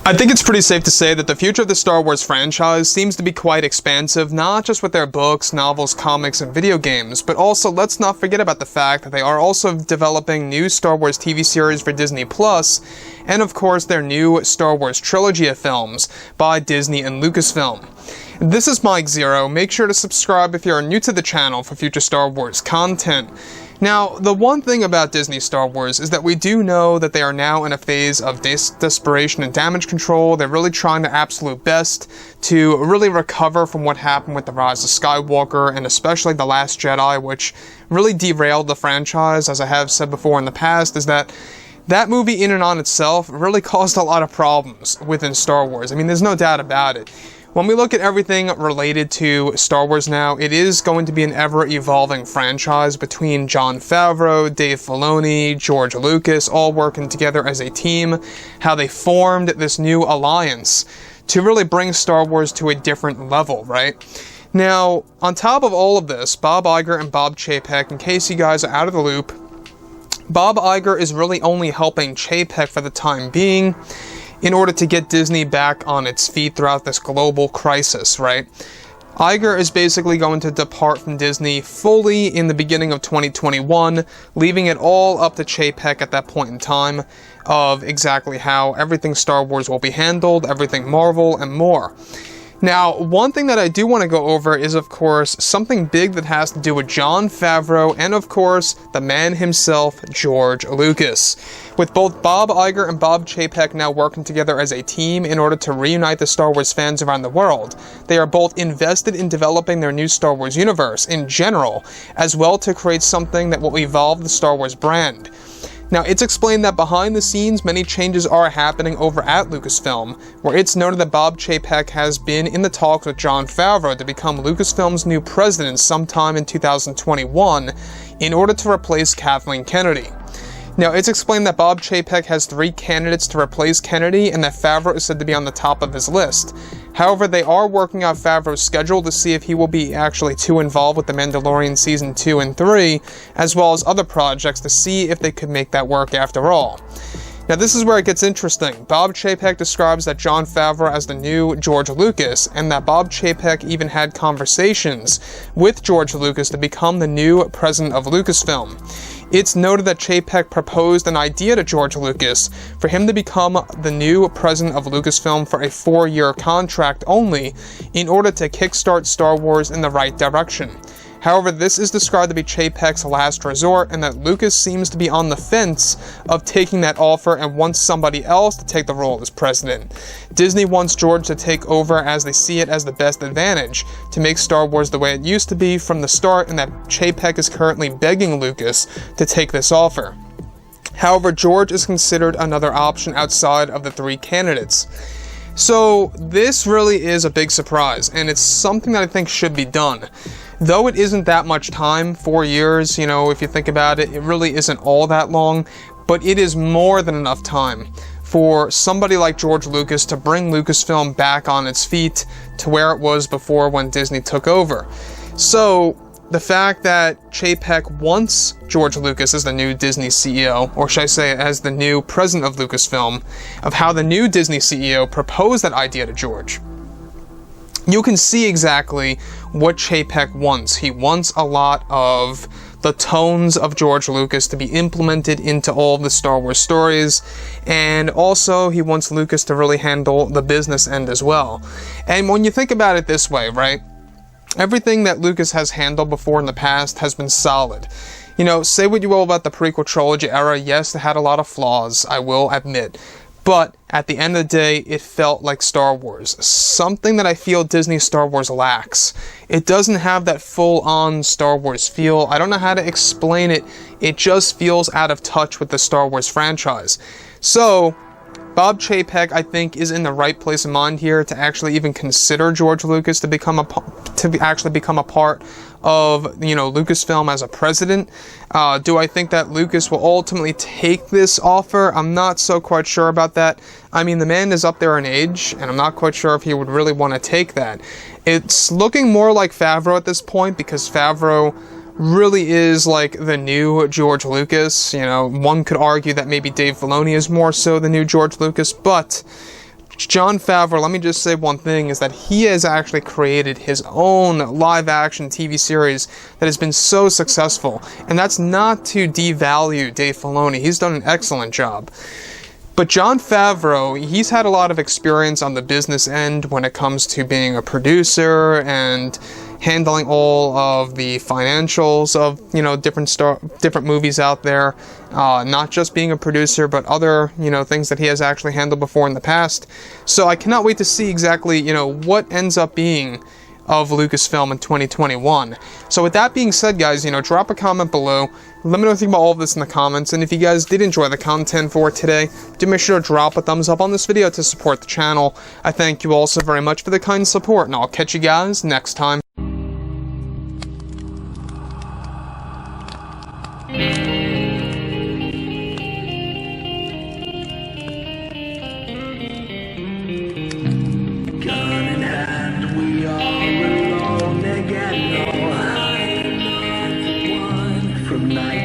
I think it's pretty safe to say that the future of the Star Wars franchise seems to be quite expansive, not just with their books, novels, comics, and video games, but also let's not forget about the fact that they are also developing new Star Wars TV series for Disney+, and of course their new Star Wars trilogy of films by Disney and Lucasfilm. This is Mike Zero. Make sure to subscribe if you are new to the channel for future Star Wars content. Now, the one thing about Disney Star Wars is that we do know that they are now in a phase of desperation and damage control. They're really trying their absolute best to really recover from what happened with The Rise of Skywalker and especially The Last Jedi, which really derailed the franchise. As I have said before in the past, is that movie in and on itself really caused a lot of problems within Star Wars. I mean, there's no doubt about it. When we look at everything related to Star Wars now, it is going to be an ever-evolving franchise between Jon Favreau, Dave Filoni, George Lucas, all working together as a team, how they formed this new alliance to really bring Star Wars to a different level, right? Now, on top of all of this, Bob Iger and Bob Chapek, in case you guys are out of the loop, Bob Iger is really only helping Chapek for the time being, in order to get Disney back on its feet throughout this global crisis, right? Iger is basically going to depart from Disney fully in the beginning of 2021, leaving it all up to Chapek at that point in time of exactly how everything Star Wars will be handled, everything Marvel, and more. Now, one thing that I do want to go over is, of course, something big that has to do with Jon Favreau and, of course, the man himself, George Lucas. With both Bob Iger and Bob Chapek now working together as a team in order to reunite the Star Wars fans around the world, they are both invested in developing their new Star Wars universe in general, as well to create something that will evolve the Star Wars brand. Now, it's explained that behind the scenes, many changes are happening over at Lucasfilm, where it's noted that Bob Chapek has been in the talks with Jon Favreau to become Lucasfilm's new president sometime in 2021 in order to replace Kathleen Kennedy. Now, it's explained that Bob Chapek has 3 candidates to replace Kennedy and that Favreau is said to be on the top of his list. However, they are working out Favreau's schedule to see if he will be actually too involved with The Mandalorian Season 2 and 3, as well as other projects to see if they could make that work after all. Now, this is where it gets interesting. Bob Chapek describes that Jon Favreau as the new George Lucas, and that Bob Chapek even had conversations with George Lucas to become the new president of Lucasfilm. It's noted that Chapek proposed an idea to George Lucas for him to become the new president of Lucasfilm for a 4-year contract only in order to kickstart Star Wars in the right direction. However, this is described to be Chapek's last resort, and that Lucas seems to be on the fence of taking that offer and wants somebody else to take the role as president. Disney wants George to take over as they see it as the best advantage to make Star Wars the way it used to be from the start, and that Chapek is currently begging Lucas to take this offer. However, George is considered another option outside of the 3 candidates. So this really is a big surprise, and it's something that I think should be done. Though it isn't that much time, 4 years, you know, if you think about it, it really isn't all that long, but it is more than enough time for somebody like George Lucas to bring Lucasfilm back on its feet to where it was before when Disney took over. So, the fact that Chapek wants George Lucas as the new Disney CEO, or should I say as the new president of Lucasfilm, of how the new Disney CEO proposed that idea to George, you can see exactly what Chapek wants. He wants a lot of the tones of George Lucas to be implemented into all of the Star Wars stories, and also he wants Lucas to really handle the business end as well. And when you think about it this way, right? Everything that Lucas has handled before in the past has been solid. You know, say what you will about the prequel trilogy era, yes, it had a lot of flaws, I will admit. But at the end of the day, it felt like Star Wars. Something that I feel Disney Star Wars lacks. It doesn't have that full-on Star Wars feel. I don't know how to explain it. It just feels out of touch with the Star Wars franchise. So, Bob Chapek, I think, is in the right place of mind here to actually even consider George Lucas to actually become a part of, you know, Lucasfilm as a president. Do I think that Lucas will ultimately take this offer? I'm not so quite sure about that. I mean, the man is up there in age, and I'm not quite sure if he would really want to take that. It's looking more like Favreau at this point, because Favreau really is like the new George Lucas. You know, one could argue that maybe Dave Filoni is more so the new George Lucas, but Jon Favreau, let me just say one thing, is that he has actually created his own live-action TV series that has been so successful. And that's not to devalue Dave Filoni. He's done an excellent job. But Jon Favreau, he's had a lot of experience on the business end when it comes to being a producer and handling all of the financials of, you know, different movies out there. Not just being a producer, but other, you know, things that he has actually handled before in the past. So I cannot wait to see exactly, you know, what ends up being of Lucasfilm in 2021. So with that being said, guys, you know, drop a comment below. Let me know what you think about all of this in the comments, and if you guys did enjoy the content for today, do make sure to drop a thumbs up on this video to support the channel. I thank you all so very much for the kind support, and I'll catch you guys next time. From night